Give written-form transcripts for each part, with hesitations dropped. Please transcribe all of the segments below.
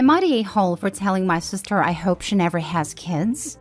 Am I the a-hole for telling my sister I hope she never has kids?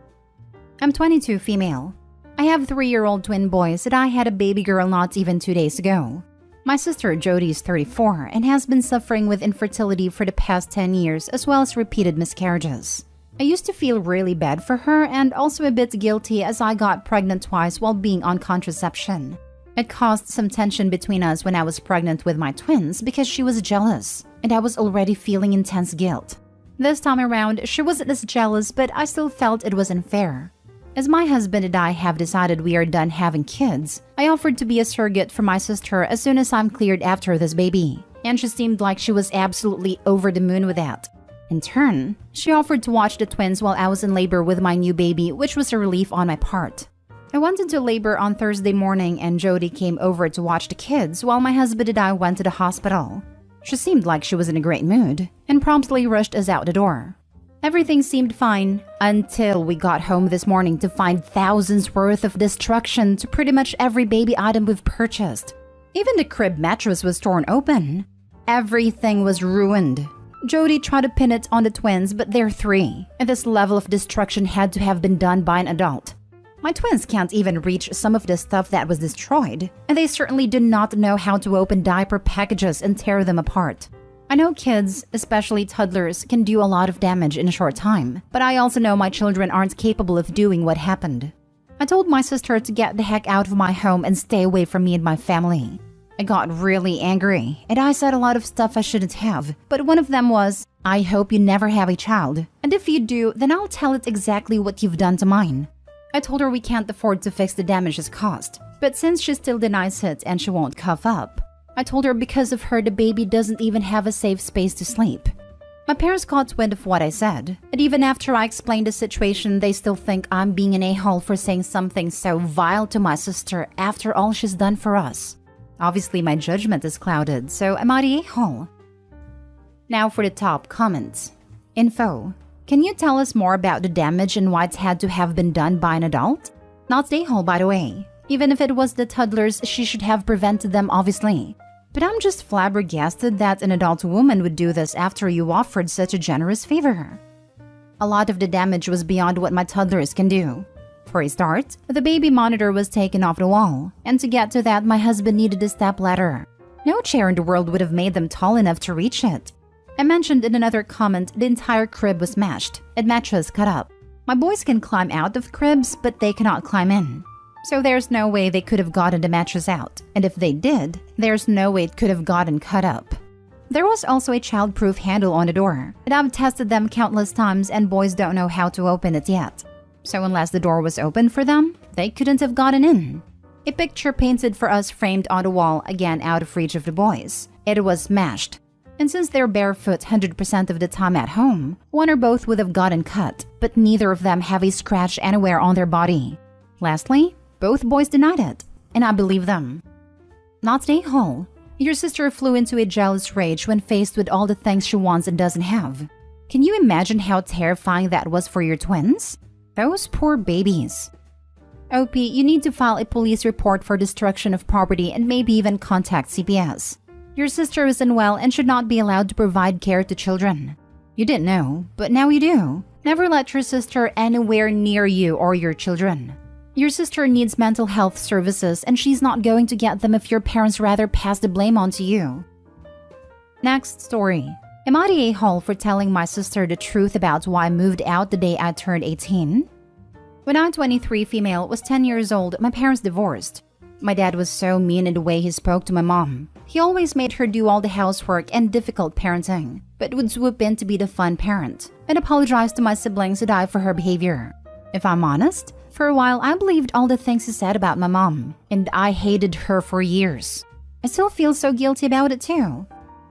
I'm 22, female. I have 3-year-old twin boys and I had a baby girl not even 2 days ago. My sister Jody is 34 and has been suffering with infertility for the past 10 years as well as repeated miscarriages. I used to feel really bad for her and also a bit guilty as I got pregnant twice while being on contraception. It caused some tension between us when I was pregnant with my twins because she was jealous, and I was already feeling intense guilt. This time around, she wasn't as jealous, but I still felt it was unfair. As my husband and I have decided we are done having kids, I offered to be a surrogate for my sister as soon as I'm cleared after this baby, and she seemed like she was absolutely over the moon with that. In turn, she offered to watch the twins while I was in labor with my new baby, which was a relief on my part. I went into labor on Thursday morning and Jody came over to watch the kids while my husband and I went to the hospital. She seemed like she was in a great mood and promptly rushed us out the door. Everything seemed fine until we got home this morning to find thousands worth of destruction to pretty much every baby item we've purchased. Even the crib mattress was torn open. Everything was ruined. Jody tried to pin it on the twins, but they're 3, and this level of destruction had to have been done by an adult. My twins can't even reach some of the stuff that was destroyed, and they certainly do not know how to open diaper packages and tear them apart. I know kids, especially toddlers, can do a lot of damage in a short time, but I also know my children aren't capable of doing what happened. I told my sister to get the heck out of my home and stay away from me and my family. I got really angry, and I said a lot of stuff I shouldn't have, but one of them was, I hope you never have a child, and if you do, then I'll tell it exactly what you've done to mine. I told her we can't afford to fix the damages caused, but since she still denies it and she won't cough up, I told her because of her the baby doesn't even have a safe space to sleep. My parents caught wind of what I said, and even after I explained the situation, they still think I'm being an a-hole for saying something so vile to my sister after all she's done for us. Obviously, my judgment is clouded, so am I the a-hole? Now for the top comments. Info. Can you tell us more about the damage and why it had to have been done by an adult? Not the a-hole, by the way. Even if it was the toddlers, she should have prevented them, obviously. But I'm just flabbergasted that an adult woman would do this after you offered such a generous favor. A lot of the damage was beyond what my toddlers can do. For a start, the baby monitor was taken off the wall, and to get to that, my husband needed a step ladder. No chair in the world would have made them tall enough to reach it. I mentioned in another comment the entire crib was smashed and mattress cut up. My boys can climb out of cribs, but they cannot climb in. So there's no way they could have gotten the mattress out, and if they did, there's no way it could have gotten cut up. There was also a child-proof handle on the door, and I've tested them countless times and boys don't know how to open it yet. So unless the door was open for them, they couldn't have gotten in. A picture painted for us framed on the wall, again out of reach of the boys. It was smashed. And since they're barefoot 100% of the time at home, one or both would have gotten cut, but neither of them have a scratch anywhere on their body. Lastly, both boys denied it, and I believe them. Not the a-hole. Your sister flew into a jealous rage when faced with all the things she wants and doesn't have. Can you imagine how terrifying that was for your twins? Those poor babies. OP, you need to file a police report for destruction of property and maybe even contact CPS. Your sister is unwell and should not be allowed to provide care to children. You didn't know, but now you do. Never let your sister anywhere near you or your children. Your sister needs mental health services and she's not going to get them if your parents rather pass the blame on to you. Next story. Am I the a-hole for telling my sister the truth about why I moved out the day I turned 18? When I, 23 female, was 10 years old, my parents divorced. My dad was so mean in the way he spoke to my mom. He always made her do all the housework and difficult parenting, but would swoop in to be the fun parent and apologize to my siblings and I for her behavior. If I'm honest, for a while I believed all the things he said about my mom, and I hated her for years. I still feel so guilty about it too.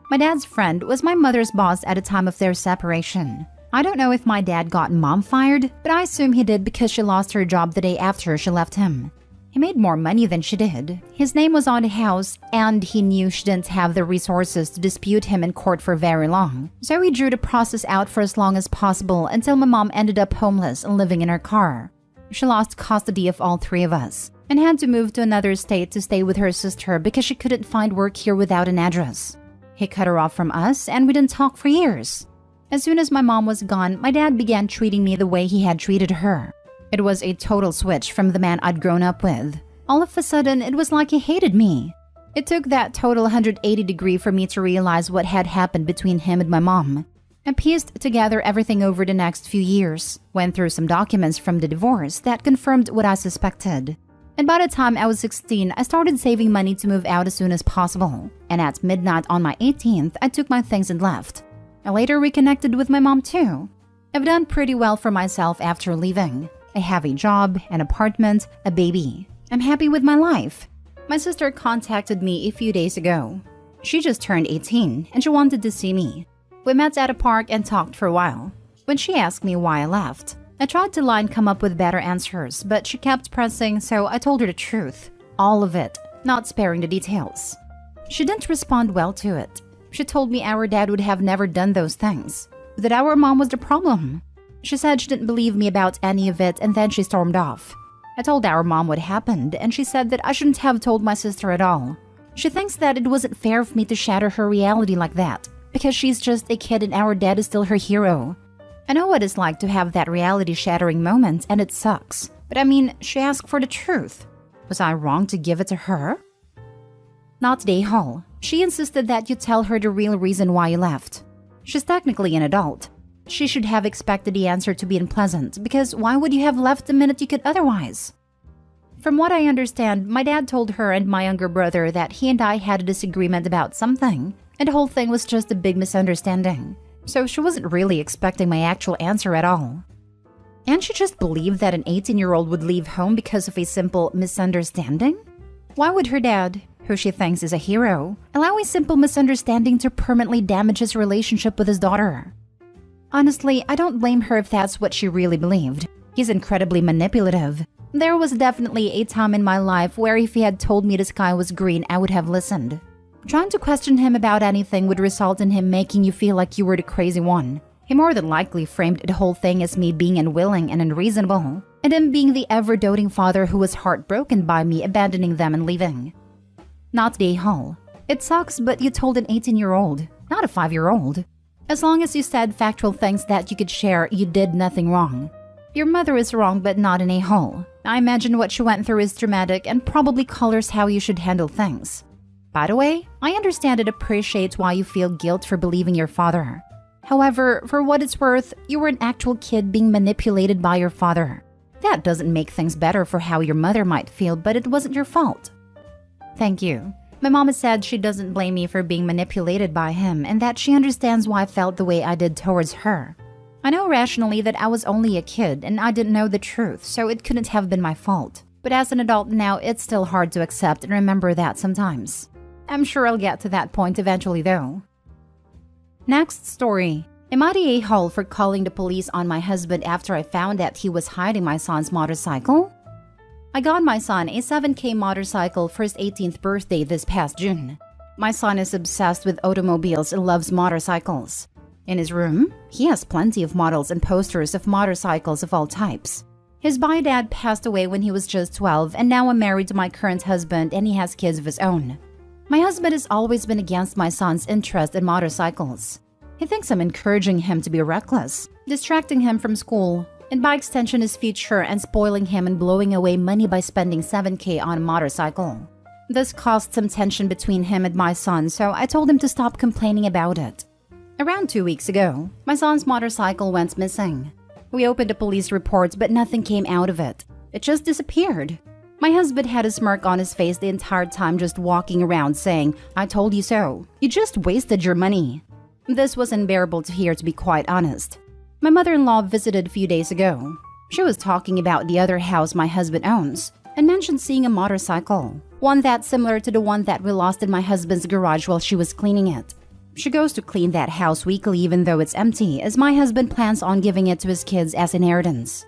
My dad's friend was my mother's boss at the time of their separation. I don't know if my dad got mom fired, but I assume he did because she lost her job the day after she left him. He made more money than she did. His name was on the house, and he knew she didn't have the resources to dispute him in court for very long. So he drew the process out for as long as possible until my mom ended up homeless and living in her car. She lost custody of all 3 of us and had to move to another state to stay with her sister because she couldn't find work here without an address. He cut her off from us and we didn't talk for years. As soon as my mom was gone, my dad began treating me the way he had treated her. It was a total switch from the man I'd grown up with. All of a sudden, it was like he hated me. It took that total 180-degree for me to realize what had happened between him and my mom. I pieced together everything over the next few years, went through some documents from the divorce that confirmed what I suspected. And by the time I was 16, I started saving money to move out as soon as possible. And at midnight on my 18th, I took my things and left. I later reconnected with my mom too. I've done pretty well for myself after leaving. I have a job, an apartment, a baby. I'm happy with my life. My sister contacted me a few days ago. She just turned 18 and she wanted to see me. We met at a park and talked for a while. When she asked me why I left, I tried to lie and come up with better answers, but she kept pressing, so I told her the truth. All of it, not sparing the details. She didn't respond well to it. She told me our dad would have never done those things, that our mom was the problem. She said she didn't believe me about any of it, and then she stormed off. I told our mom what happened, and she said that I shouldn't have told my sister at all. She thinks that it wasn't fair for me to shatter her reality like that, because she's just a kid and our dad is still her hero. I know what it's like to have that reality-shattering moment, and it sucks. But I mean, she asked for the truth. Was I wrong to give it to her? Not day Hall. She insisted that you tell her the real reason why you left. She's technically an adult. She should have expected the answer to be unpleasant, because why would you have left the minute you could otherwise? From what I understand, my dad told her and my younger brother that he and I had a disagreement about something, and the whole thing was just a big misunderstanding. So she wasn't really expecting my actual answer at all. And she just believed that an 18-year-old would leave home because of a simple misunderstanding? Why would her dad, who she thinks is a hero, allow a simple misunderstanding to permanently damage his relationship with his daughter? Honestly, I don't blame her if that's what she really believed. He's incredibly manipulative. There was definitely a time in my life where if he had told me the sky was green, I would have listened. Trying to question him about anything would result in him making you feel like you were the crazy one. He more than likely framed the whole thing as me being unwilling and unreasonable, and him being the ever-doting father who was heartbroken by me abandoning them and leaving. Not Day Hall. It sucks, but you told an 18-year-old, not a 5-year-old. As long as you said factual things that you could share, you did nothing wrong. Your mother is wrong, but not an a-hole. I imagine what she went through is dramatic and probably colors how you should handle things. By the way, I understand and appreciate why you feel guilt for believing your father. However, for what it's worth, you were an actual kid being manipulated by your father. That doesn't make things better for how your mother might feel, but it wasn't your fault. Thank you. My mom has said she doesn't blame me for being manipulated by him and that she understands why I felt the way I did towards her. I know rationally that I was only a kid and I didn't know the truth, so it couldn't have been my fault. But as an adult now, it's still hard to accept and remember that sometimes. I'm sure I'll get to that point eventually though. Next story. Am I the a-hole for calling the police on my husband after I found that he was hiding my son's motorcycle? I got my son a 7K motorcycle for his 18th birthday this past June. My son is obsessed with automobiles and loves motorcycles. In his room, he has plenty of models and posters of motorcycles of all types. His bi-dad passed away when he was just 12, and now I'm married to my current husband and he has kids of his own. My husband has always been against my son's interest in motorcycles. He thinks I'm encouraging him to be reckless, distracting him from school, and by extension his future, and spoiling him and blowing away money by spending 7K on a motorcycle. This caused some tension between him and my son, so I told him to stop complaining about it. Around 2 weeks ago, my son's motorcycle went missing. We opened a police report, but nothing came out of it. It just disappeared. My husband had a smirk on his face the entire time, just walking around saying, "I told you so. You just wasted your money." This was unbearable to hear, to be quite honest. My mother-in-law visited a few days ago. She was talking about the other house my husband owns and mentioned seeing a motorcycle, one that's similar to the one that we lost in my husband's garage while she was cleaning it. She goes to clean that house weekly even though it's empty, as my husband plans on giving it to his kids as inheritance.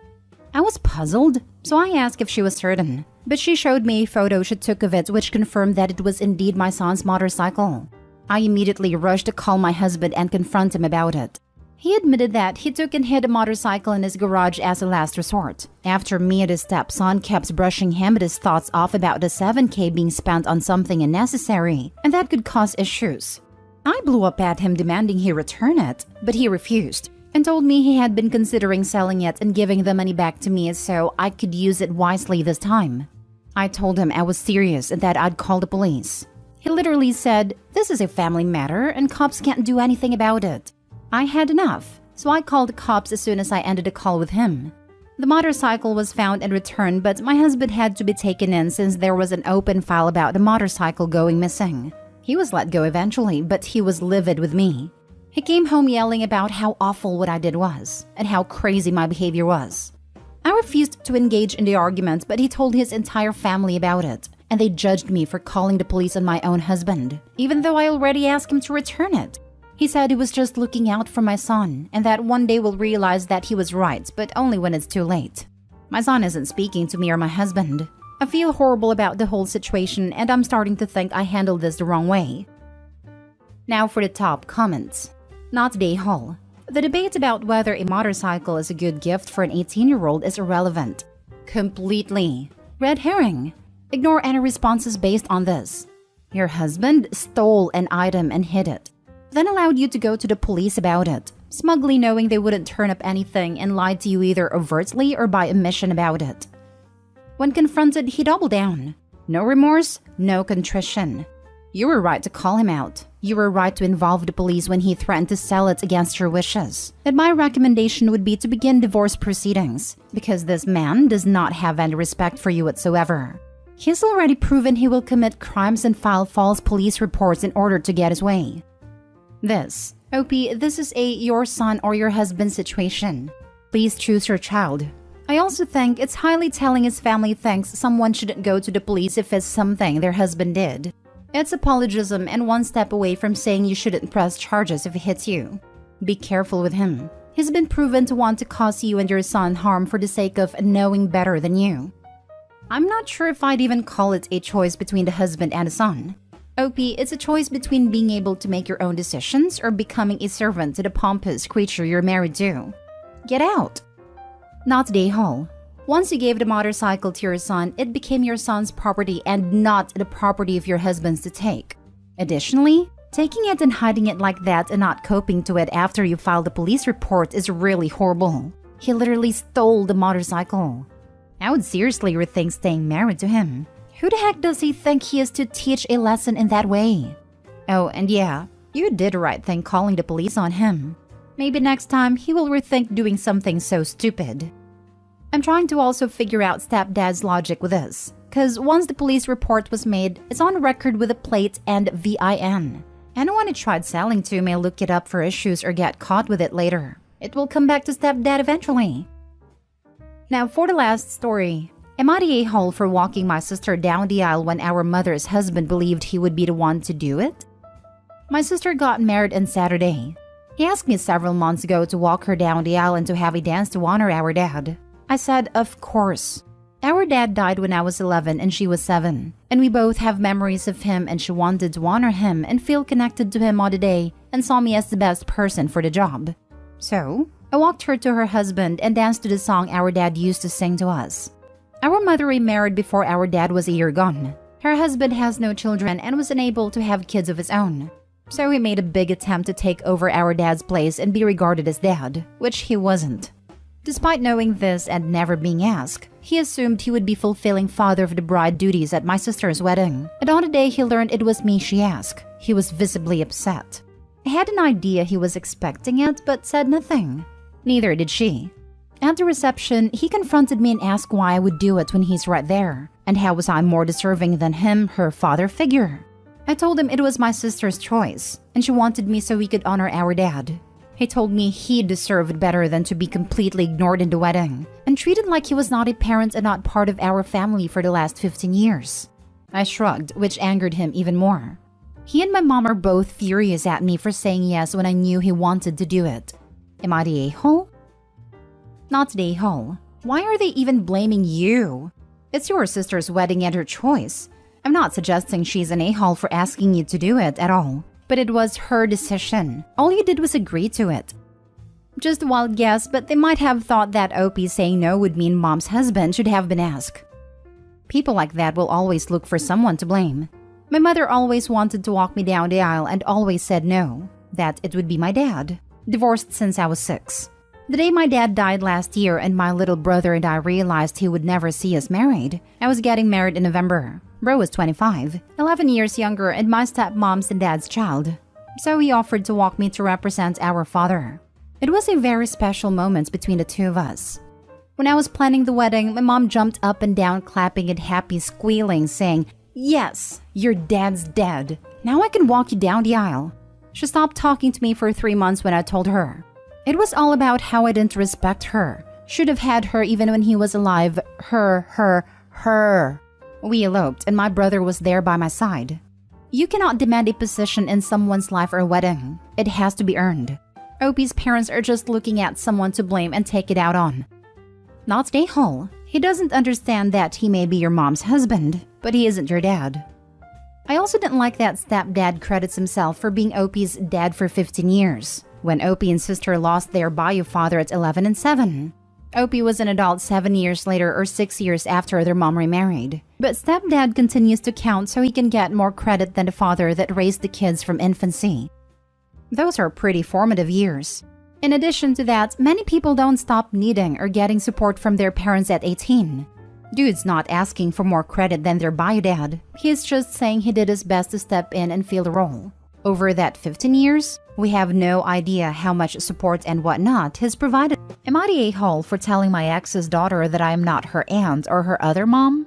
I was puzzled, so I asked if she was certain, but she showed me a photo she took of it which confirmed that it was indeed my son's motorcycle. I immediately rushed to call my husband and confront him about it. He admitted that he took and hid a motorcycle in his garage as a last resort, after me and his stepson kept brushing him and his thoughts off about the 7K being spent on something unnecessary, and that could cause issues. I blew up at him demanding he return it, but he refused and told me he had been considering selling it and giving the money back to me so I could use it wisely this time. I told him I was serious and that I'd call the police. He literally said, "This is a family matter and cops can't do anything about it." I had enough, so I called the cops as soon as I ended the call with him. The motorcycle was found and returned, but my husband had to be taken in since there was an open file about the motorcycle going missing. He was let go eventually, but he was livid with me. He came home yelling about how awful what I did was, and how crazy my behavior was. I refused to engage in the argument, but he told his entire family about it, and they judged me for calling the police on my own husband, even though I already asked him to return it. He said he was just looking out for my son, and that one day we'll realize that he was right, but only when it's too late. My son isn't speaking to me or my husband. I feel horrible about the whole situation, and I'm starting to think I handled this the wrong way. Now for the top comments. Not Day Hall. The debate about whether a motorcycle is a good gift for an 18-year-old is irrelevant. Completely. Red herring. Ignore any responses based on this. Your husband stole an item and hid it, then allowed you to go to the police about it, smugly knowing they wouldn't turn up anything and lied to you either overtly or by omission about it. When confronted, he doubled down. No remorse, no contrition. You were right to call him out. You were right to involve the police when he threatened to sell it against your wishes. And my recommendation would be to begin divorce proceedings, because this man does not have any respect for you whatsoever. He's already proven he will commit crimes and file false police reports in order to get his way. This is a your son or your husband situation. Please choose your child. I also think it's highly telling his family thinks someone shouldn't go to the police if it's something their husband did. It's apologism and one step away from saying you shouldn't press charges if he hits you. Be careful with him. He's been proven to want to cause you and your son harm for the sake of knowing better than you. I'm not sure if I'd even call it a choice between the husband and the son. It's a choice between being able to make your own decisions or becoming a servant to the pompous creature you're married to. Get out! Not Day Hall. Once you gave the motorcycle to your son, it became your son's property and not the property of your husband's to take. Additionally, taking it and hiding it like that and not coping to it after you filed a police report is really horrible. He literally stole the motorcycle. I would seriously rethink staying married to him. Who the heck does he think he is to teach a lesson in that way? Oh, and yeah, you did the right thing calling the police on him. Maybe next time he will rethink doing something so stupid. I'm trying to also figure out stepdad's logic with this, because once the police report was made, it's on record with a plate and VIN. Anyone who tried selling to may look it up for issues or get caught with it later. It will come back to stepdad eventually. Now for the last story. Am I the a-hole for walking my sister down the aisle when our mother's husband believed he would be the one to do it? My sister got married on Saturday. He asked me several months ago to walk her down the aisle and to have a dance to honor our dad. I said, of course. Our dad died when I was 11 and she was 7, and we both have memories of him, and she wanted to honor him and feel connected to him on the day and saw me as the best person for the job. So, I walked her to her husband and danced to the song our dad used to sing to us. Our mother remarried before our dad was a year gone. Her husband has no children and was unable to have kids of his own. So he made a big attempt to take over our dad's place and be regarded as dad, which he wasn't. Despite knowing this and never being asked, he assumed he would be fulfilling father of the bride duties at my sister's wedding. And on the day he learned it was me she asked, he was visibly upset. I had an idea he was expecting it, but said nothing. Neither did she. At the reception, he confronted me and asked why I would do it when he's right there, and how was I more deserving than him, her father figure. I told him it was my sister's choice, and she wanted me so we could honor our dad. He told me he deserved better than to be completely ignored in the wedding, and treated like he was not a parent and not part of our family for the last 15 years. I shrugged, which angered him even more. He and my mom are both furious at me for saying yes when I knew he wanted to do it. Am I the a-hole? Not the a-hole. Why are they even blaming you? It's your sister's wedding and her choice. I'm not suggesting she's an a-hole for asking you to do it at all, but it was her decision. All you did was agree to it. Just a wild guess, but they might have thought that OP saying no would mean mom's husband should have been asked. People like that will always look for someone to blame. My mother always wanted to walk me down the aisle and always said no, that it would be my dad, divorced since I was 6. The day my dad died last year and my little brother and I realized he would never see us married, I was getting married in November. Bro was 25, 11 years younger and my stepmom's and dad's child. So he offered to walk me to represent our father. It was a very special moment between the two of us. When I was planning the wedding, my mom jumped up and down clapping and happy squealing, saying, "Yes, your dad's dead. Now I can walk you down the aisle." She stopped talking to me for 3 months when I told her. It was all about how I didn't respect her. Should have had her even when he was alive. Her. We eloped and my brother was there by my side. You cannot demand a position in someone's life or a wedding. It has to be earned. Opie's parents are just looking at someone to blame and take it out on. Not the a-hole. He doesn't understand that he may be your mom's husband, but he isn't your dad. I also didn't like that stepdad credits himself for being Opie's dad for 15 years, when Opie and sister lost their bio father at 11 and 7. Opie was an adult 7 years later or 6 years after their mom remarried. But stepdad continues to count so he can get more credit than the father that raised the kids from infancy. Those are pretty formative years. In addition to that, many people don't stop needing or getting support from their parents at 18. Dude's not asking for more credit than their bio dad. He's just saying he did his best to step in and fill the role. Over that 15 years, we have no idea how much support and whatnot he's provided. Am I the a-hole for telling my ex's daughter that I am not her aunt or her other mom?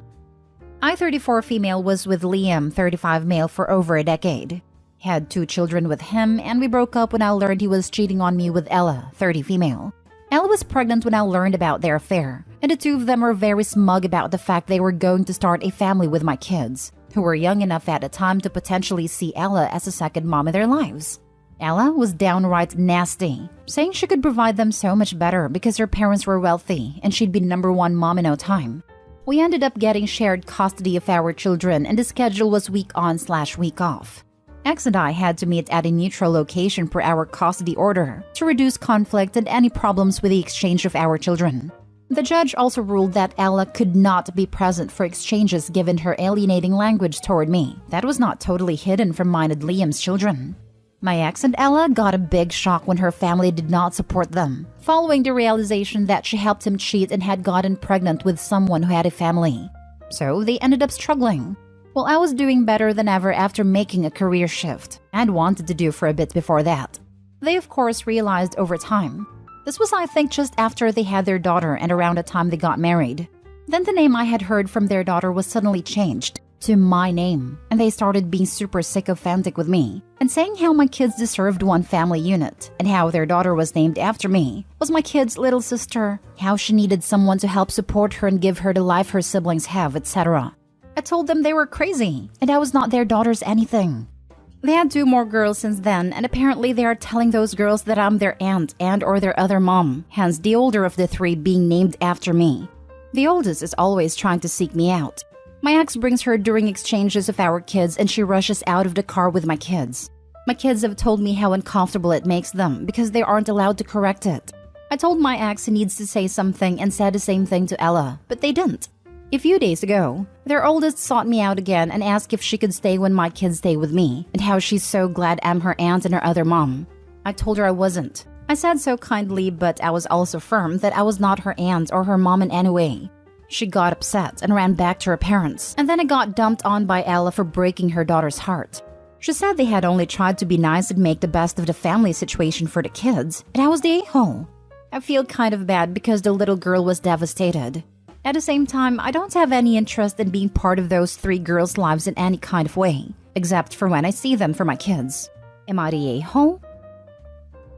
I, 34 female, was with Liam, 35 male, for over a decade. Had 2 children with him, and we broke up when I learned he was cheating on me with Ella, 30 female. Ella was pregnant when I learned about their affair, and the two of them were very smug about the fact they were going to start a family with my kids, who were young enough at the time to potentially see Ella as a second mom in their lives. Ella was downright nasty, saying she could provide them so much better because her parents were wealthy and she'd be #1 mom in no time. We ended up getting shared custody of our children and the schedule was week on/week off. X and I had to meet at a neutral location per our custody order to reduce conflict and any problems with the exchange of our children. The judge also ruled that Ella could not be present for exchanges given her alienating language toward me. That was not totally hidden from mine and Liam's children. My ex and Ella got a big shock when her family did not support them, following the realization that she helped him cheat and had gotten pregnant with someone who had a family. So they ended up struggling. Well, I was doing better than ever after making a career shift, I'd wanted to do for a bit before that. They of course realized over time. This was, I think, just after they had their daughter and around the time they got married. Then the name I had heard from their daughter was suddenly changed to my name, and they started being super sycophantic with me and saying how my kids deserved one family unit and how their daughter was named after me, was my kid's little sister, how she needed someone to help support her and give her the life her siblings have, etc. I told them they were crazy and I was not their daughter's anything. They had 2 more girls since then, and apparently they are telling those girls that I'm their aunt and or their other mom, hence the older of the 3 being named after me. The oldest is always trying to seek me out. My ex brings her during exchanges of our kids and she rushes out of the car with my kids. My kids have told me how uncomfortable it makes them because they aren't allowed to correct it. I told my ex he needs to say something and said the same thing to Ella, but they didn't. A few days ago, their oldest sought me out again and asked if she could stay when my kids stay with me and how she's so glad I'm her aunt and her other mom. I told her I wasn't. I said so kindly, but I was also firm that I was not her aunt or her mom in any way. She got upset and ran back to her parents, and then I got dumped on by Ella for breaking her daughter's heart. She said they had only tried to be nice and make the best of the family situation for the kids, and I was the a-hole. I feel kind of bad because the little girl was devastated. At the same time, I don't have any interest in being part of those 3 girls' lives in any kind of way, except for when I see them for my kids. Am I the a-hole?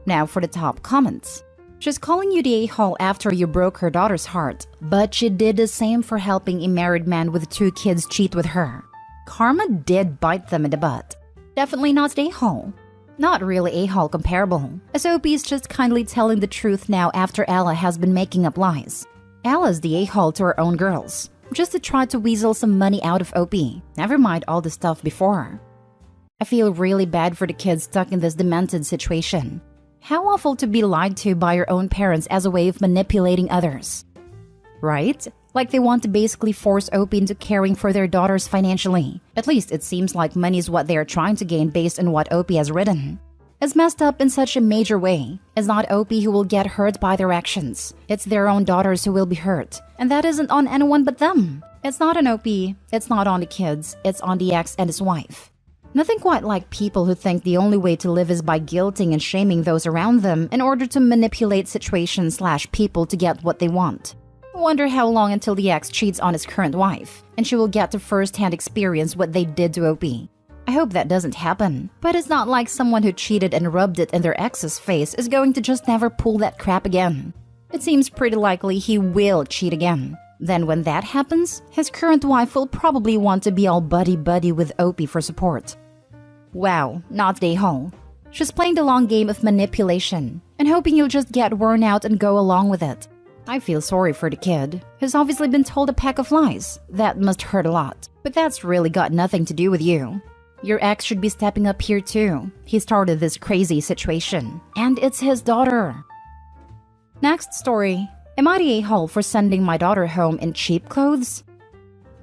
Now for the top comments. She's calling you the a-hole after you broke her daughter's heart, but she did the same for helping a married man with 2 kids cheat with her. Karma did bite them in the butt. Definitely not the a-hole. Not really a-hole comparable, as Opie is just kindly telling the truth now after Ella has been making up lies. Ella's the a-hole to her own girls, just to try to weasel some money out of Opie, never mind all the stuff before. I feel really bad for the kids stuck in this demented situation. How awful to be lied to by your own parents as a way of manipulating others. Right? Like they want to basically force OP into caring for their daughters financially. At least it seems like money is what they are trying to gain based on what OP has written. It's messed up in such a major way. It's not OP who will get hurt by their actions. It's their own daughters who will be hurt. And that isn't on anyone but them. It's not on OP, it's not on the kids, it's on the ex and his wife. Nothing quite like people who think the only way to live is by guilting and shaming those around them in order to manipulate situations/people to get what they want. I wonder how long until the ex cheats on his current wife, and she will get to first-hand experience what they did to OP. I hope that doesn't happen, but it's not like someone who cheated and rubbed it in their ex's face is going to just never pull that crap again. It seems pretty likely he will cheat again. Then when that happens, his current wife will probably want to be all buddy-buddy with OP for support. Wow, not Dae-ho. She's playing the long game of manipulation and hoping you'll just get worn out and go along with it. I feel sorry for the kid. He's obviously been told a pack of lies. That must hurt a lot. But that's really got nothing to do with you. Your ex should be stepping up here too. He started this crazy situation. And it's his daughter. Next story. Am I the a-hole for sending my daughter home in cheap clothes?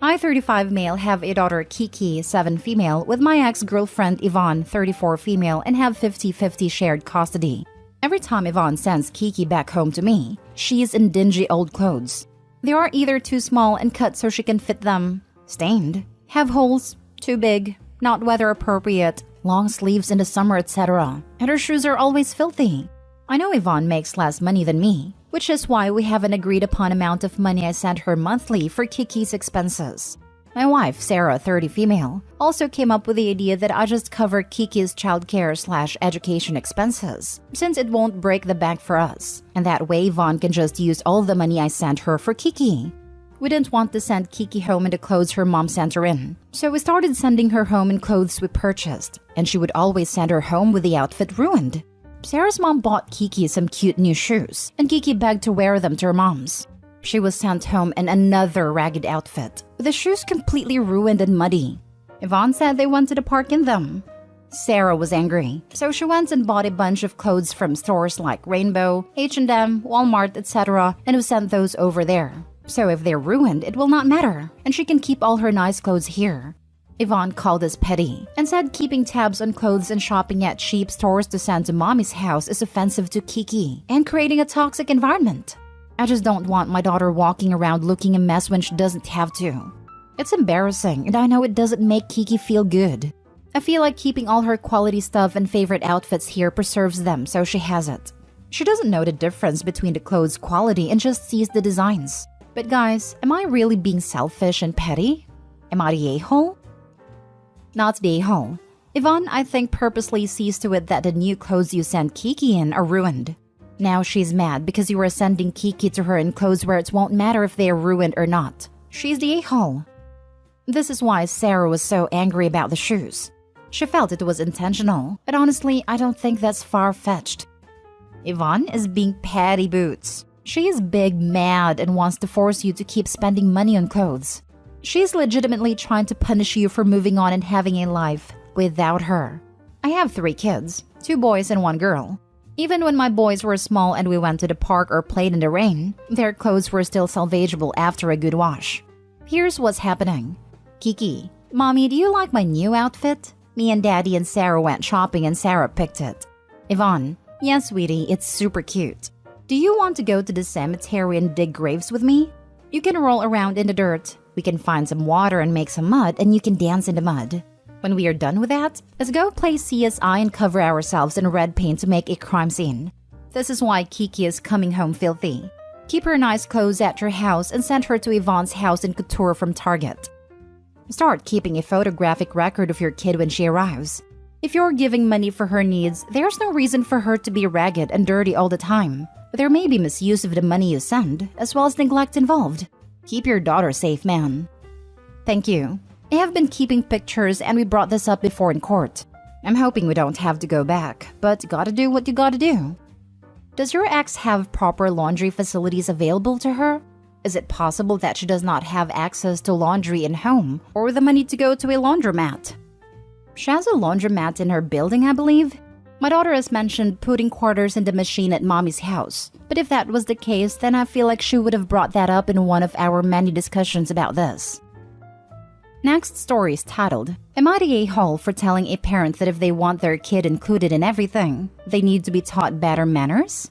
I, 35 male, have a daughter Kiki, 7 female, with my ex-girlfriend Yvonne, 34 female, and have 50-50 shared custody. Every time Yvonne sends Kiki back home to me, she is in dingy old clothes. They are either too small and cut so she can fit them, stained, have holes, too big, not weather appropriate, long sleeves in the summer, etc. And her shoes are always filthy. I know Yvonne makes less money than me, which is why we have an agreed upon amount of money I send her monthly for Kiki's expenses. My wife, Sarah, 30 female, also came up with the idea that I just cover Kiki's childcare/education expenses, since it won't break the bank for us, and that way Yvonne can just use all the money I sent her for Kiki. We didn't want to send Kiki home in the clothes her mom sent her in, so we started sending her home in clothes we purchased, and she would always send her home with the outfit ruined. Sarah's mom bought Kiki some cute new shoes, and Kiki begged to wear them to her mom's. She was sent home in another ragged outfit, with the shoes completely ruined and muddy. Yvonne said they went to the park in them. Sarah was angry, so she went and bought a bunch of clothes from stores like Rainbow, H&M, Walmart, etc., and we sent those over there. So if they're ruined, it will not matter, and she can keep all her nice clothes here. Yvonne called us petty and said keeping tabs on clothes and shopping at cheap stores to send to mommy's house is offensive to Kiki and creating a toxic environment. I just don't want my daughter walking around looking a mess when she doesn't have to. It's embarrassing, and I know it doesn't make Kiki feel good. I feel like keeping all her quality stuff and favorite outfits here preserves them, so she has it. She doesn't know the difference between the clothes' quality and just sees the designs. But guys, am I really being selfish and petty? Am I the a-hole? Not the a-hole. Yvonne, I think, purposely sees to it that the new clothes you send Kiki in are ruined. Now she's mad because you are sending Kiki to her in clothes where it won't matter if they are ruined or not. She's the a-hole. This is why Sarah was so angry about the shoes. She felt it was intentional, but honestly, I don't think that's far-fetched. Yvonne is being petty boots. She is big mad and wants to force you to keep spending money on clothes. She's legitimately trying to punish you for moving on and having a life without her. I have 3 kids, 2 boys and 1 girl. Even when my boys were small and we went to the park or played in the rain, their clothes were still salvageable after a good wash. Here's what's happening. Kiki, Mommy, do you like my new outfit? Me and Daddy and Sarah went shopping and Sarah picked it. Yvonne, yes, sweetie, it's super cute. Do you want to go to the cemetery and dig graves with me? You can roll around in the dirt. We can find some water and make some mud, and you can dance in the mud. When we are done with that, let's go play CSI and cover ourselves in red paint to make a crime scene. This is why Kiki is coming home filthy. Keep her nice clothes at your house and send her to Yvonne's house in Couture from Target. Start keeping a photographic record of your kid when she arrives. If you're giving money for her needs, there's no reason for her to be ragged and dirty all the time. There may be misuse of the money you send, as well as neglect involved. Keep your daughter safe, man. Thank you. I have been keeping pictures and we brought this up before in court. I'm hoping we don't have to go back, but gotta do what you gotta do. Does your ex have proper laundry facilities available to her? Is it possible that she does not have access to laundry in home or the money to go to a laundromat? She has a laundromat in her building, I believe. My daughter has mentioned putting quarters in the machine at mommy's house, but if that was the case, then I feel like she would have brought that up in one of our many discussions about this. Next story is titled, "Am I the a-hole for telling a parent that if they want their kid included in everything, they need to be taught better manners?"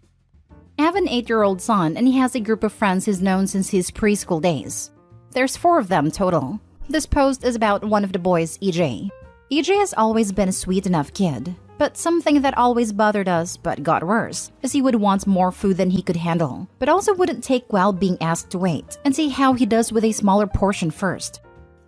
I have an 8-year-old son and he has a group of friends he's known since his preschool days. There's 4 of them total. This post is about one of the boys, EJ. EJ has always been a sweet enough kid, but something that always bothered us but got worse is he would want more food than he could handle, but also wouldn't take well being asked to wait and see how he does with a smaller portion first.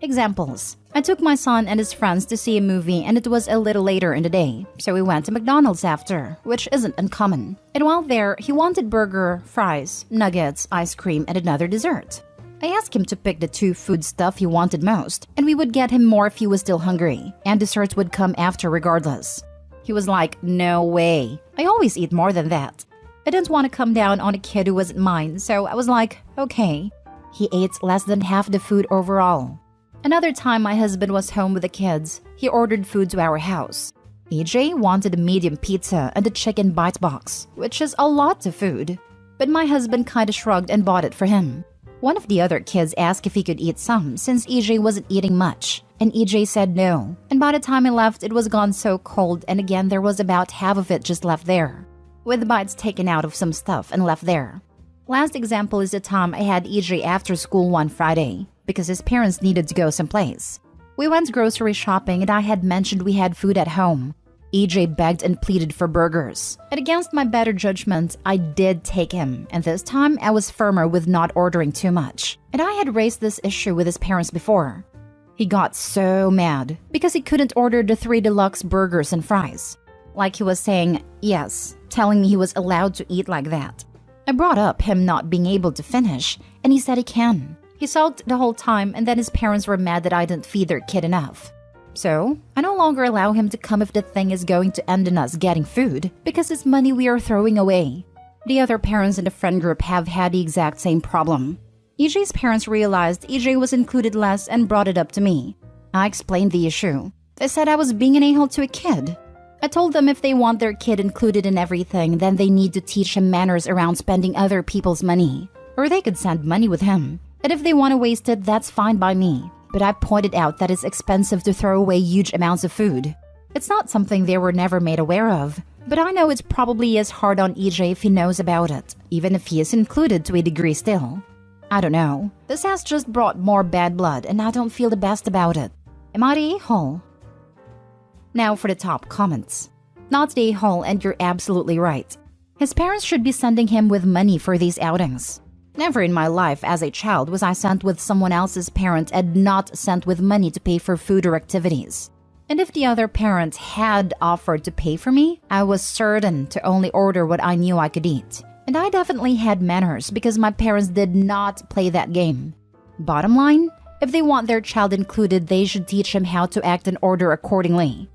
Examples. I took my son and his friends to see a movie and it was a little later in the day, so we went to McDonald's after, which isn't uncommon. And while there, he wanted burger, fries, nuggets, ice cream, and another dessert. I asked him to pick the 2 food stuff he wanted most, and we would get him more if he was still hungry, and desserts would come after regardless. He was like, "No way. I always eat more than that." I didn't want to come down on a kid who wasn't mine, so I was like, okay. He ate less than half the food overall. Another time my husband was home with the kids, he ordered food to our house. EJ wanted a medium pizza and a chicken bite box, which is a lot of food. But my husband kinda shrugged and bought it for him. One of the other kids asked if he could eat some since EJ wasn't eating much, and EJ said no. And by the time he left, it was gone so cold, and again there was about half of it just left there, with the bites taken out of some stuff and left there. Last example is the time I had EJ after school one Friday, because his parents needed to go someplace. We went grocery shopping and I had mentioned we had food at home. EJ begged and pleaded for burgers. And against my better judgment, I did take him, and this time I was firmer with not ordering too much. And I had raised this issue with his parents before. He got so mad because he couldn't order the 3 deluxe burgers and fries. Like he was saying yes, telling me he was allowed to eat like that. I brought up him not being able to finish, and he said he can. He sulked the whole time, and then his parents were mad that I didn't feed their kid enough. So, I no longer allow him to come if the thing is going to end in us getting food, because it's money we are throwing away. The other parents in the friend group have had the exact same problem. EJ's parents realized EJ was included less and brought it up to me. I explained the issue. They said I was being an a-hole to a kid. I told them if they want their kid included in everything, then they need to teach him manners around spending other people's money. Or they could send money with him. And if they want to waste it, that's fine by me. But I pointed out that it's expensive to throw away huge amounts of food. It's not something they were never made aware of. But I know it's probably is hard on EJ if he knows about it, even if he is included to a degree still. I don't know. This has just brought more bad blood and I don't feel the best about it. Am I the a-hole? Now for the top comments. Not the a-hole, and you're absolutely right. His parents should be sending him with money for these outings. Never in my life as a child was I sent with someone else's parent and not sent with money to pay for food or activities. And if the other parent had offered to pay for me, I was certain to only order what I knew I could eat. And I definitely had manners because my parents did not play that game. Bottom line, if they want their child included, they should teach him how to act and order accordingly.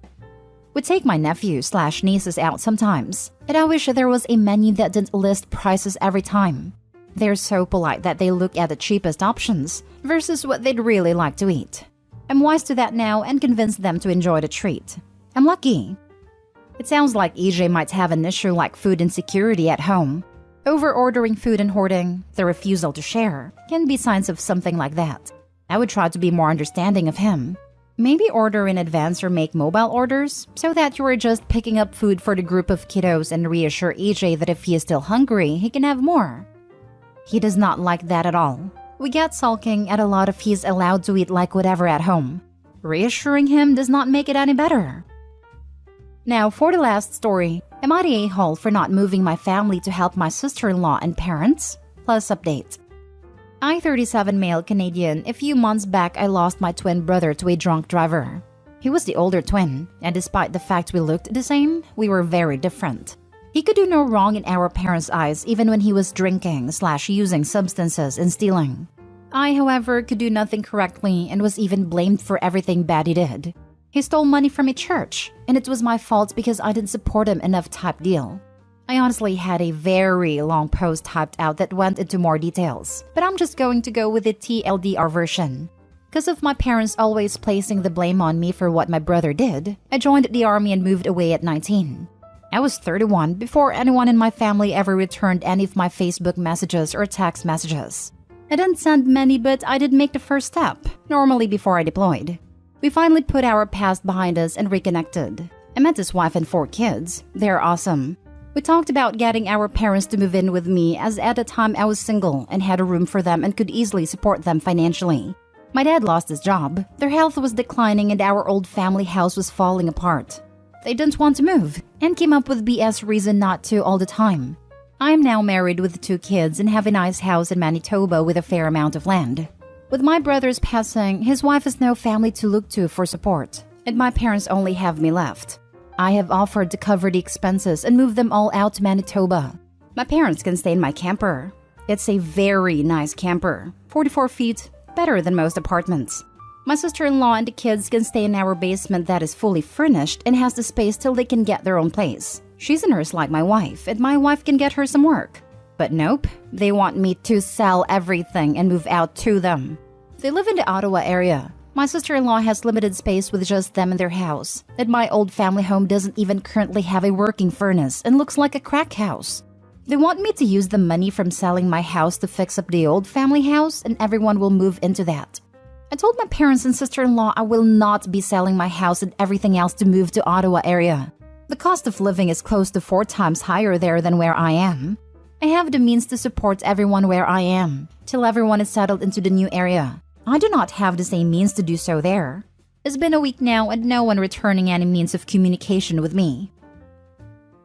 We take my nephew/nieces out sometimes, and I wish there was a menu that didn't list prices every time. They're so polite that they look at the cheapest options versus what they'd really like to eat. I'm wise to that now and convince them to enjoy the treat. I'm lucky. It sounds like EJ might have an issue like food insecurity at home. Over-ordering food and hoarding, the refusal to share, can be signs of something like that. I would try to be more understanding of him. Maybe order in advance or make mobile orders so that you are just picking up food for the group of kiddos and reassure EJ that if he is still hungry, he can have more. He does not like that at all. We get sulking at a lot if he's allowed to eat like whatever at home. Reassuring him does not make it any better. Now for the last story. Am I the a-hole for not moving my family to help my sister-in-law and parents? Plus update. I, 37 male Canadian, a few months back I lost my twin brother to a drunk driver. He was the older twin, and despite the fact we looked the same, we were very different. He could do no wrong in our parents' eyes even when he was drinking/using substances and stealing. I, however, could do nothing correctly and was even blamed for everything bad he did. He stole money from a church, and it was my fault because I didn't support him enough type deal. I honestly had a very long post typed out that went into more details, but I'm just going to go with the TLDR version. Because of my parents always placing the blame on me for what my brother did, I joined the army and moved away at 19. I was 31 before anyone in my family ever returned any of my Facebook messages or text messages. I didn't send many, but I did make the first step, normally before I deployed. We finally put our past behind us and reconnected. I met his wife and 4 kids. They're awesome. We talked about getting our parents to move in with me, as at the time I was single and had a room for them and could easily support them financially. My dad lost his job, their health was declining, and our old family house was falling apart. They didn't want to move and came up with BS reason not to all the time. I am now married with 2 kids and have a nice house in Manitoba with a fair amount of land. With my brother's passing, his wife has no family to look to for support, and my parents only have me left. I have offered to cover the expenses and move them all out to Manitoba. My parents can stay in my camper. It's a very nice camper, 44 feet, better than most apartments. My sister-in-law and the kids can stay in our basement that is fully furnished and has the space till they can get their own place. She's a nurse like my wife, and my wife can get her some work. But nope, they want me to sell everything and move out to them. They live in the Ottawa area. My sister-in-law has limited space with just them in their house, and my old family home doesn't even currently have a working furnace and looks like a crack house. They want me to use the money from selling my house to fix up the old family house, and everyone will move into that. I told my parents and sister-in-law I will not be selling my house and everything else to move to Ottawa area. The cost of living is close to 4 times higher there than where I am. I have the means to support everyone where I am, till everyone is settled into the new area. I do not have the same means to do so there. It's been a week now and no one returning any means of communication with me.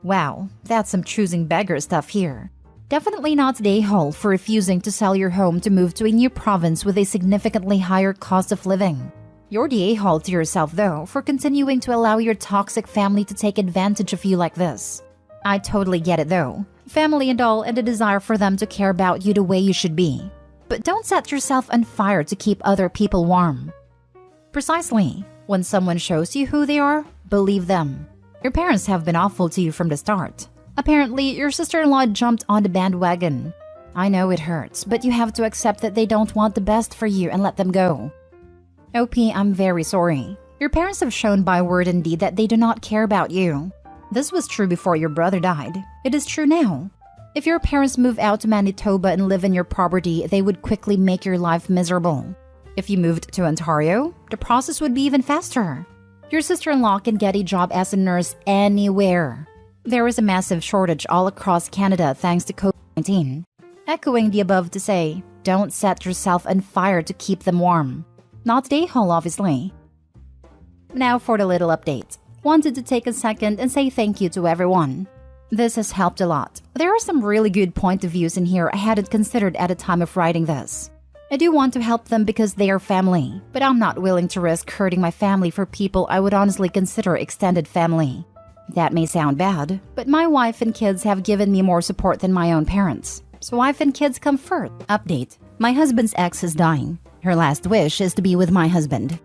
Wow, that's some choosing beggar stuff here. Definitely not the a-hole for refusing to sell your home to move to a new province with a significantly higher cost of living. You're the a-hole to yourself, though, for continuing to allow your toxic family to take advantage of you like this. I totally get it, though. Family and all, and a desire for them to care about you the way you should be. But don't set yourself on fire to keep other people warm. Precisely. When someone shows you who they are, believe them. Your parents have been awful to you from the start. Apparently, your sister-in-law jumped on the bandwagon. I know it hurts, but you have to accept that they don't want the best for you and let them go. OP, I'm very sorry. Your parents have shown by word and deed that they do not care about you. This was true before your brother died. It is true now. If your parents move out to Manitoba and live in your property, they would quickly make your life miserable. If you moved to Ontario, the process would be even faster. Your sister-in-law can get a job as a nurse anywhere. There is a massive shortage all across Canada thanks to COVID-19. Echoing the above to say, don't set yourself on fire to keep them warm. Not the a-hole, obviously. Now for the little update. Wanted to take a second and say thank you to everyone. This has helped a lot. There are some really good point of views in here I hadn't considered at the time of writing this. I do want to help them because they are family, but I'm not willing to risk hurting my family for people I would honestly consider extended family. That may sound bad, but my wife and kids have given me more support than my own parents. So wife and kids come first. Update. My husband's ex is dying. Her last wish is to be with my husband.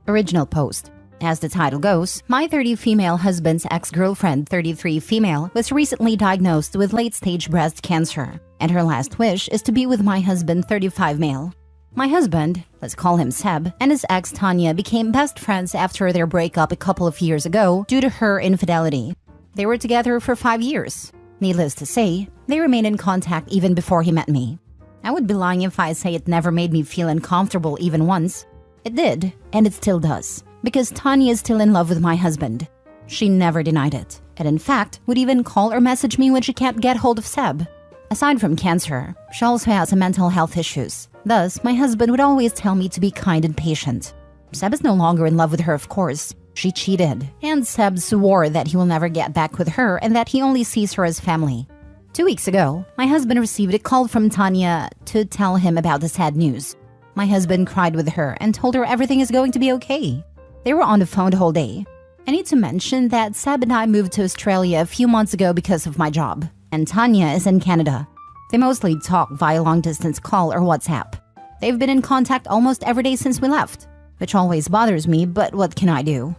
Original post. As the title goes, my 30 female husband's ex-girlfriend, 33 female, was recently diagnosed with late-stage breast cancer, and her last wish is to be with my husband, 35 male. My husband, let's call him Seb, and his ex Tanya became best friends after their breakup a couple of years ago due to her infidelity. They were together for 5 years. Needless to say, they remained in contact even before he met me. I would be lying if I say it never made me feel uncomfortable even once. It did, and it still does, because Tanya is still in love with my husband. She never denied it, and in fact would even call or message me when she can't get hold of Seb. Aside from cancer, she also has mental health issues. Thus, my husband would always tell me to be kind and patient. Seb is no longer in love with her, of course. She cheated, and Seb swore that he will never get back with her and that he only sees her as family. 2 weeks ago, my husband received a call from Tanya to tell him about the sad news. My husband cried with her and told her everything is going to be okay. They were on the phone the whole day. I need to mention that Seb and I moved to Australia a few months ago because of my job, and Tanya is in Canada. They mostly talk via long-distance call or WhatsApp. They've been in contact almost every day since we left, which always bothers me, but what can I do?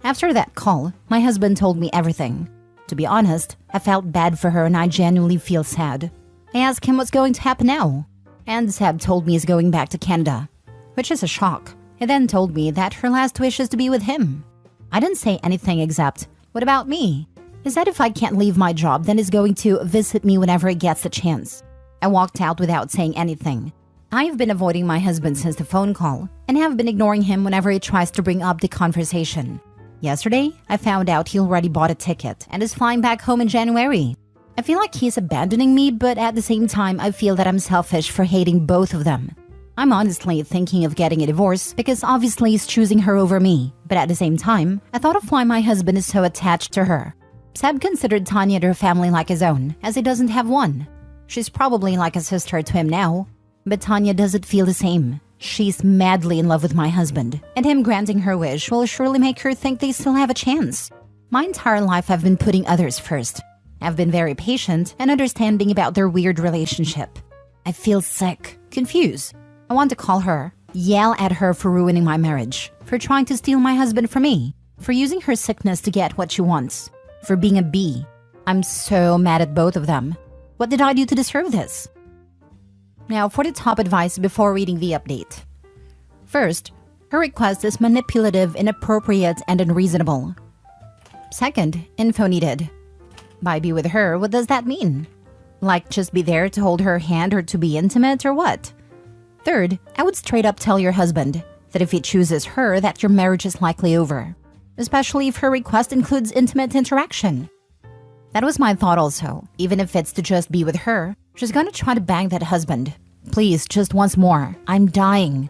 After that call, my husband told me everything. To be honest, I felt bad for her and I genuinely feel sad. I asked him what's going to happen now, and Seb told me he's going back to Canada, which is a shock. He then told me that her last wish is to be with him. I didn't say anything except, what about me? He said if I can't leave my job, then he's going to visit me whenever he gets the chance. I walked out without saying anything. I have been avoiding my husband since the phone call and have been ignoring him whenever he tries to bring up the conversation. Yesterday, I found out he already bought a ticket and is flying back home in January. I feel like he's abandoning me, but at the same time, I feel that I'm selfish for hating both of them. I'm honestly thinking of getting a divorce because obviously he's choosing her over me, but at the same time, I thought of why my husband is so attached to her. Seb considered Tanya and her family like his own, as he doesn't have one. She's probably like a sister to him now, but Tanya doesn't feel the same. She's madly in love with my husband, and him granting her wish will surely make her think they still have a chance. My entire life I've been putting others first. I've been very patient and understanding about their weird relationship. I feel sick, confused. I want to call her, yell at her for ruining my marriage, for trying to steal my husband from me, for using her sickness to get what she wants, for being a bee. I'm so mad at both of them. What did I do to deserve this? Now for the top advice before reading the update. First, her request is manipulative, inappropriate, and unreasonable. Second, info needed. By be with her, what does that mean? Like just be there to hold her hand or to be intimate or what? Third, I would straight up tell your husband that if he chooses her, that your marriage is likely over. Especially if her request includes intimate interaction. That was my thought also. Even if it's to just be with her, she's gonna try to bang that husband. Please, just once more. I'm dying.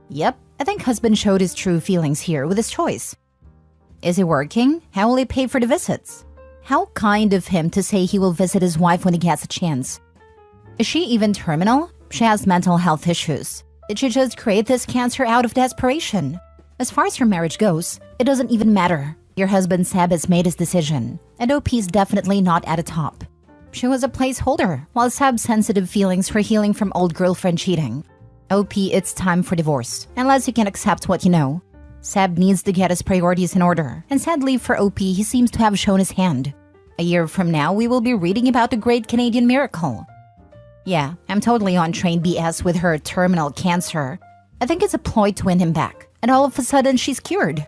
Yep, I think husband showed his true feelings here with his choice. Is he working? How will he pay for the visits? How kind of him to say he will visit his wife when he gets a chance. Is she even terminal? She has mental health issues. Did she just create this cancer out of desperation? As far as her marriage goes, it doesn't even matter. Your husband Seb has made his decision, and OP's definitely not at the top. She was a placeholder, while Seb's sensitive feelings for healing from old girlfriend cheating. OP, it's time for divorce, unless you can accept what you know. Seb needs to get his priorities in order, and sadly for OP, he seems to have shown his hand. A year from now, we will be reading about the great Canadian miracle. Yeah, I'm totally on train BS with her terminal cancer. I think it's a ploy to win him back, and all of a sudden she's cured.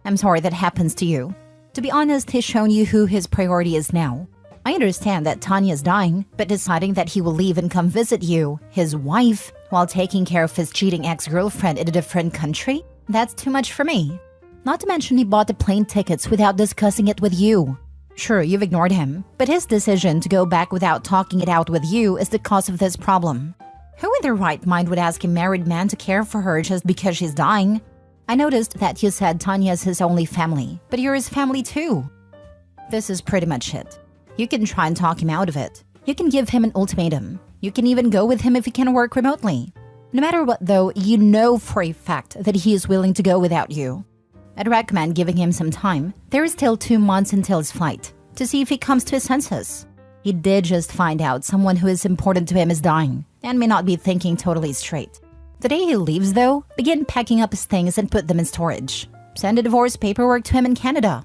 I'm sorry that happens to you. To be honest, he's shown you who his priority is now. I understand that Tanya's dying, but deciding that he will leave and come visit you, his wife, while taking care of his cheating ex-girlfriend in a different country? That's too much for me. Not to mention he bought the plane tickets without discussing it with you. Sure, you've ignored him, but his decision to go back without talking it out with you is the cause of this problem. Who in their right mind would ask a married man to care for her just because she's dying? I noticed that you said Tanya's his only family, but you're his family too. This is pretty much it. You can try and talk him out of it. You can give him an ultimatum. You can even go with him if he can work remotely. No matter what though, you know for a fact that he is willing to go without you. I'd recommend giving him some time. There is still 2 months until his flight, to see if he comes to his senses. He did just find out someone who is important to him is dying, and may not be thinking totally straight. The day he leaves though, begin packing up his things and put them in storage. Send the divorce paperwork to him in Canada.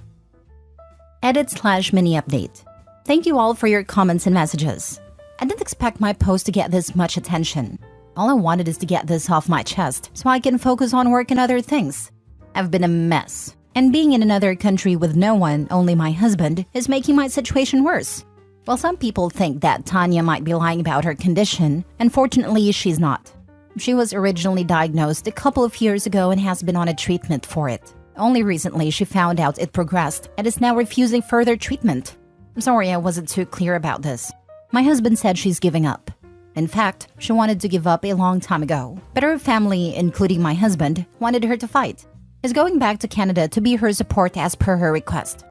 Edit/mini update. Thank you all for your comments and messages. I didn't expect my post to get this much attention. All I wanted is to get this off my chest so I can focus on work and other things. I've been a mess, and being in another country with no one, only my husband, is making my situation worse. While some people think that Tanya might be lying about her condition, unfortunately she's not. She was originally diagnosed a couple of years ago and has been on a treatment for it. Only recently she found out it progressed and is now refusing further treatment. I'm sorry I wasn't too clear about this. My husband said she's giving up. In fact, she wanted to give up a long time ago, but her family, including my husband, wanted her to fight. Is going back to Canada to be her support as per her request.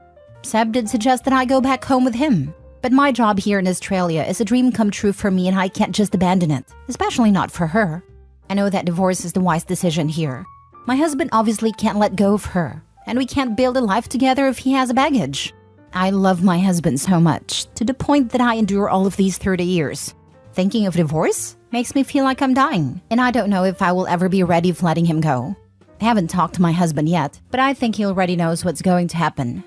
Seb did suggest that I go back home with him, but my job here in Australia is a dream come true for me and I can't just abandon it, especially not for her. I know that divorce is the wise decision here. My husband obviously can't let go of her, and we can't build a life together if he has a baggage. I love my husband so much, to the point that I endure all of these 30 years. Thinking of divorce makes me feel like I'm dying, and I don't know if I will ever be ready for letting him go. I haven't talked to my husband yet, but I think he already knows what's going to happen.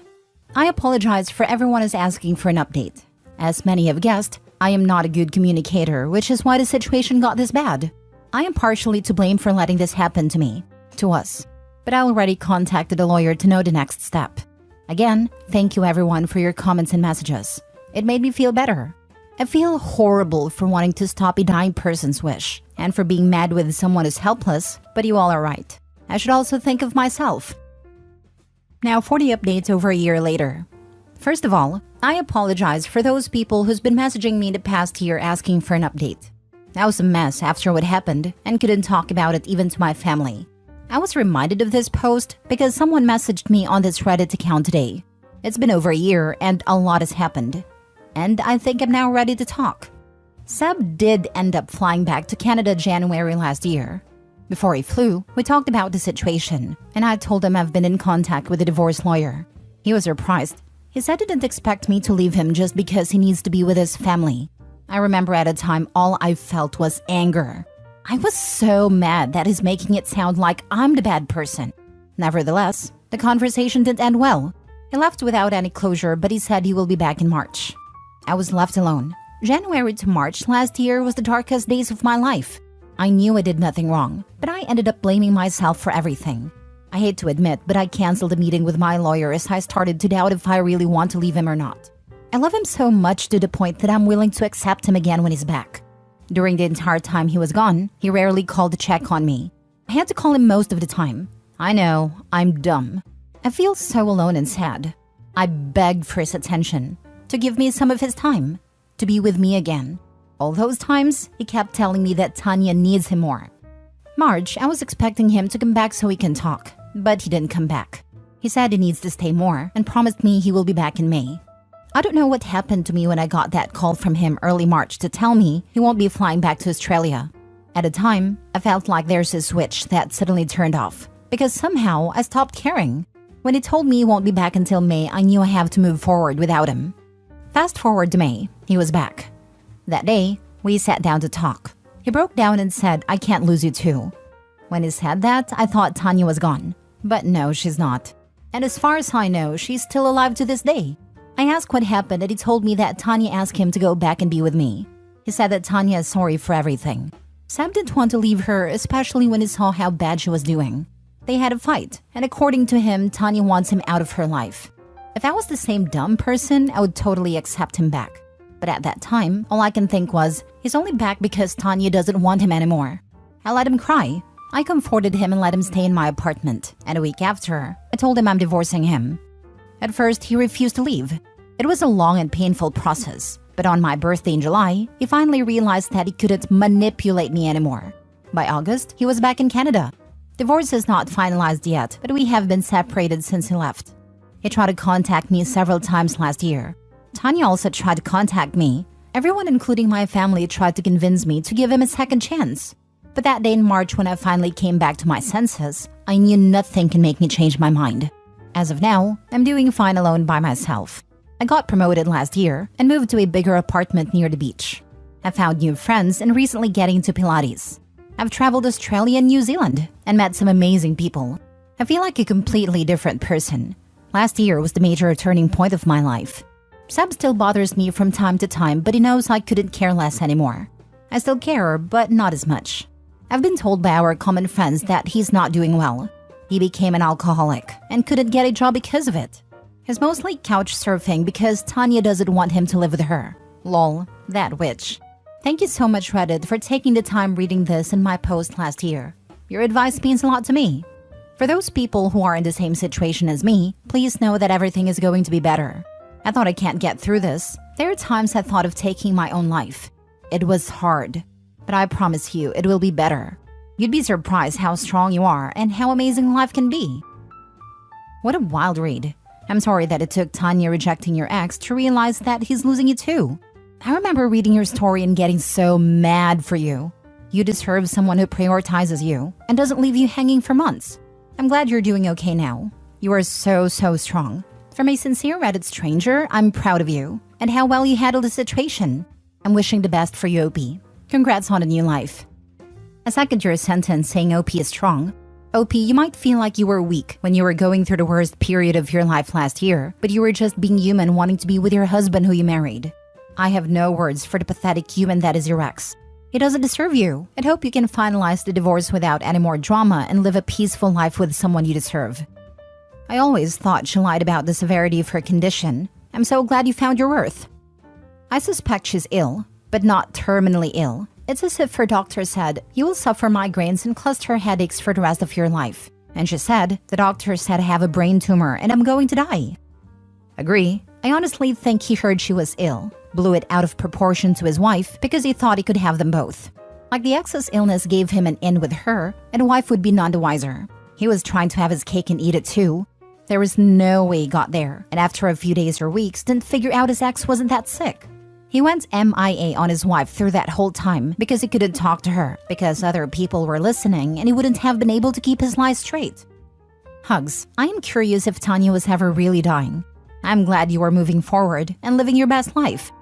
I apologize for everyone is asking for an update. As many have guessed, I am not a good communicator, which is why the situation got this bad. I am partially to blame for letting this happen to me, to us, but I already contacted a lawyer to know the next step. Again, thank you everyone for your comments and messages. It made me feel better. I feel horrible for wanting to stop a dying person's wish and for being mad with someone who's helpless, but you all are right. I should also think of myself. Now for the updates over a year later. First of all, I apologize for those people who's been messaging me the past year asking for an update. I was a mess after what happened and couldn't talk about it even to my family. I was reminded of this post because someone messaged me on this Reddit account today. It's been over a year and a lot has happened. And I think I'm now ready to talk. Seb did end up flying back to Canada January last year. Before he flew, we talked about the situation, and I told him I've been in contact with a divorce lawyer. He was surprised. He said he didn't expect me to leave him just because he needs to be with his family. I remember at the time all I felt was anger. I was so mad that he's making it sound like I'm the bad person. Nevertheless, the conversation didn't end well. He left without any closure, but he said he will be back in March. I was left alone. January to March last year was the darkest days of my life. I knew I did nothing wrong, but I ended up blaming myself for everything. I hate to admit, but I canceled a meeting with my lawyer as I started to doubt if I really want to leave him or not. I love him so much to the point that I'm willing to accept him again when he's back. During the entire time he was gone, he rarely called to check on me. I had to call him most of the time. I know, I'm dumb. I feel so alone and sad. I begged for his attention, to give me some of his time, to be with me again. All those times, he kept telling me that Tanya needs him more. March, I was expecting him to come back so we can talk, but he didn't come back. He said he needs to stay more and promised me he will be back in May. I don't know what happened to me when I got that call from him early March to tell me he won't be flying back to Australia. At the time, I felt like there's a switch that suddenly turned off because somehow I stopped caring. When he told me he won't be back until May, I knew I have to move forward without him. Fast forward to May, he was back. That day, we sat down to talk. He broke down and said, I can't lose you too. When he said that, I thought Tanya was gone. But no, she's not. And as far as I know, she's still alive to this day. I asked what happened and he told me that Tanya asked him to go back and be with me. He said that Tanya is sorry for everything. Sam didn't want to leave her, especially when he saw how bad she was doing. They had a fight, and according to him, Tanya wants him out of her life. If I was the same dumb person, I would totally accept him back. But at that time, all I can think was, he's only back because Tanya doesn't want him anymore. I let him cry. I comforted him and let him stay in my apartment. And a week after, I told him I'm divorcing him. At first, he refused to leave. It was a long and painful process. But on my birthday in July, he finally realized that he couldn't manipulate me anymore. By August, he was back in Canada. Divorce is not finalized yet, but we have been separated since he left. He tried to contact me several times last year. Tanya also tried to contact me. Everyone, including my family, tried to convince me to give him a second chance. But that day in March when I finally came back to my senses, I knew nothing can make me change my mind. As of now, I'm doing fine alone by myself. I got promoted last year and moved to a bigger apartment near the beach. I found new friends and recently getting into Pilates. I've traveled Australia and New Zealand and met some amazing people. I feel like a completely different person. Last year was the major turning point of my life. Seb still bothers me from time to time, but he knows I couldn't care less anymore. I still care, but not as much. I've been told by our common friends that he's not doing well. He became an alcoholic and couldn't get a job because of it. He's mostly couch surfing because Tanya doesn't want him to live with her. Lol, that witch. Thank you so much, Reddit, for taking the time reading this in my post last year. Your advice means a lot to me. For those people who are in the same situation as me, please know that everything is going to be better. I thought I can't get through this. There are times I thought of taking my own life. It was hard, but I promise you it will be better. You'd be surprised how strong you are and how amazing life can be. What a wild read. I'm sorry that it took Tanya rejecting your ex to realize that he's losing you too. I remember reading your story and getting so mad for you. You deserve someone who prioritizes you and doesn't leave you hanging for months. I'm glad you're doing okay now. You are so strong. From a sincere Reddit stranger, I'm proud of you and how well you handled the situation. I'm wishing the best for you, OP. Congrats on a new life. I second your sentence saying OP is strong. OP, you might feel like you were weak when you were going through the worst period of your life last year, but you were just being human wanting to be with your husband who you married. I have no words for the pathetic human that is your ex. He doesn't deserve you, and hope you can finalize the divorce without any more drama and live a peaceful life with someone you deserve. I always thought she lied about the severity of her condition. I'm so glad you found your worth. I suspect she's ill, but not terminally ill. It's as if her doctor said, you will suffer migraines and cluster headaches for the rest of your life. And she said, the doctor said I have a brain tumor and I'm going to die. Agree. I honestly think he heard she was ill, blew it out of proportion to his wife because he thought he could have them both. Like the ex's illness gave him an in with her, and the wife would be none the wiser. He was trying to have his cake and eat it too. There was no way he got there, and after a few days or weeks, didn't figure out his ex wasn't that sick. He went MIA on his wife through that whole time because he couldn't talk to her, because other people were listening and he wouldn't have been able to keep his lies straight. Hugs. I am curious if Tanya was ever really dying. I'm glad you are moving forward and living your best life.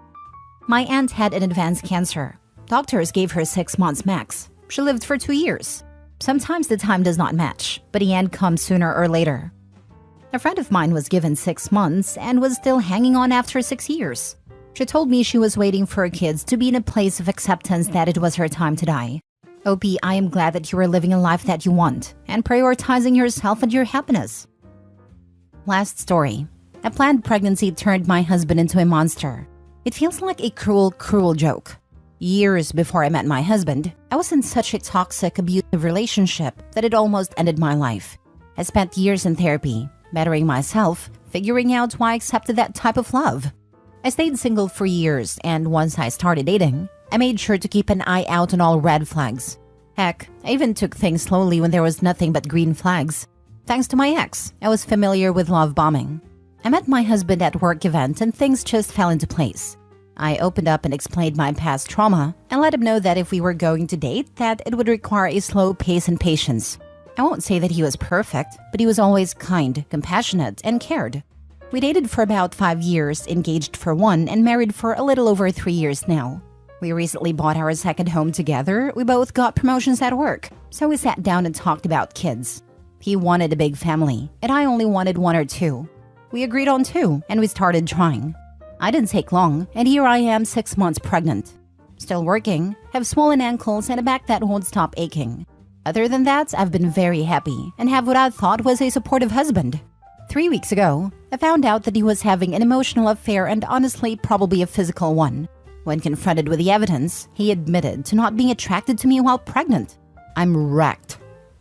My aunt had an advanced cancer. Doctors gave her 6 months max. She lived for 2 years. Sometimes the time does not match, but the end comes sooner or later. A friend of mine was given 6 months and was still hanging on after 6 years. She told me she was waiting for her kids to be in a place of acceptance that it was her time to die. OP, I am glad that you are living a life that you want and prioritizing yourself and your happiness. Last story. A planned pregnancy turned my husband into a monster. It feels like a cruel, cruel joke. Years before I met my husband, I was in such a toxic, abusive relationship that it almost ended my life. I spent years in therapy, bettering myself, figuring out why I accepted that type of love. I stayed single for years, and once I started dating, I made sure to keep an eye out on all red flags. Heck, I even took things slowly when there was nothing but green flags. Thanks to my ex, I was familiar with love bombing. I met my husband at work event and things just fell into place. I opened up and explained my past trauma and let him know that if we were going to date, that it would require a slow pace and patience. I won't say that he was perfect, but he was always kind, compassionate, and cared. We dated for about 5 years, engaged for 1, and married for a little over 3 years now. We recently bought our second home together. We both got promotions at work, so we sat down and talked about kids. He wanted a big family, and I only wanted 1 or 2. We agreed on 2, and we started trying. I didn't take long, and here I am 6 months pregnant. Still working, have swollen ankles and a back that won't stop aching. Other than that, I've been very happy and have what I thought was a supportive husband. 3 weeks ago, I found out that he was having an emotional affair and honestly probably a physical one. When confronted with the evidence, he admitted to not being attracted to me while pregnant. I'm wrecked.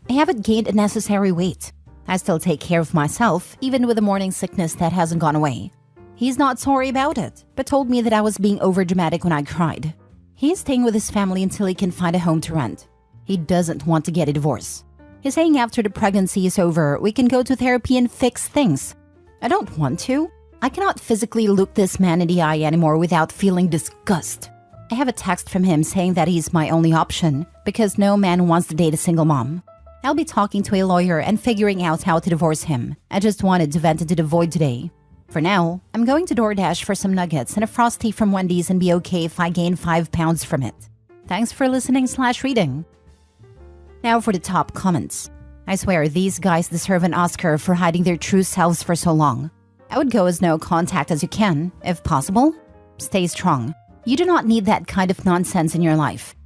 I haven't gained a necessary weight. I still take care of myself, even with a morning sickness that hasn't gone away. He's not sorry about it, but told me that I was being overdramatic when I cried. He's staying with his family until he can find a home to rent. He doesn't want to get a divorce. He's saying after the pregnancy is over, we can go to therapy and fix things. I don't want to. I cannot physically look this man in the eye anymore without feeling disgust. I have a text from him saying that he's my only option because no man wants to date a single mom. I'll be talking to a lawyer and figuring out how to divorce him. I just wanted to vent into the void today. For now, I'm going to DoorDash for some nuggets and a Frosty from Wendy's and be okay if I gain 5 pounds from it. Thanks for listening/reading. Now for the top comments. I swear these guys deserve an Oscar for hiding their true selves for so long. I would go as no contact as you can, if possible. Stay strong. You do not need that kind of nonsense in your life.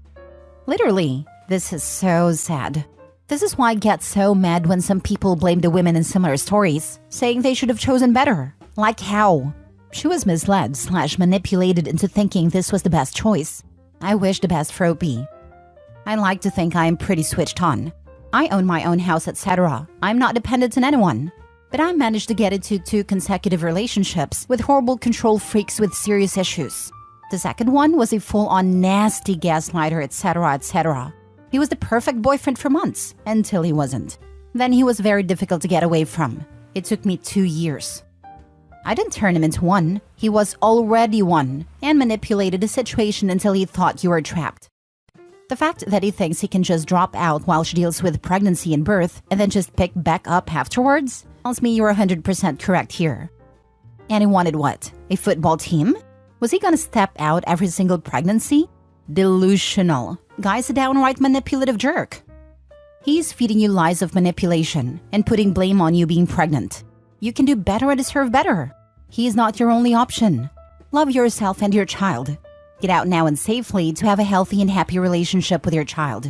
Literally, this is so sad. This is why I get so mad when some people blame the women in similar stories, saying they should have chosen better. Like how? She was misled/manipulated into thinking this was the best choice. I wish the best for OP. I like to think I am pretty switched on. I own my own house, etc. I'm not dependent on anyone. But I managed to get into 2 consecutive relationships with horrible control freaks with serious issues. The second one was a full-on nasty gaslighter, etc., etc. He was the perfect boyfriend for months, until he wasn't. Then he was very difficult to get away from. It took me 2 years. I didn't turn him into one. He was already one, and manipulated the situation until he thought you were trapped. The fact that he thinks he can just drop out while she deals with pregnancy and birth, and then just pick back up afterwards, tells me you're 100% correct here. And he wanted what? A football team? Was he gonna step out every single pregnancy? Delusional. Guy's a downright manipulative jerk. He's feeding you lies of manipulation and putting blame on you being pregnant. You can do better and deserve better. He is not your only option. Love yourself and your child. Get out now and safely to have a healthy and happy relationship with your child.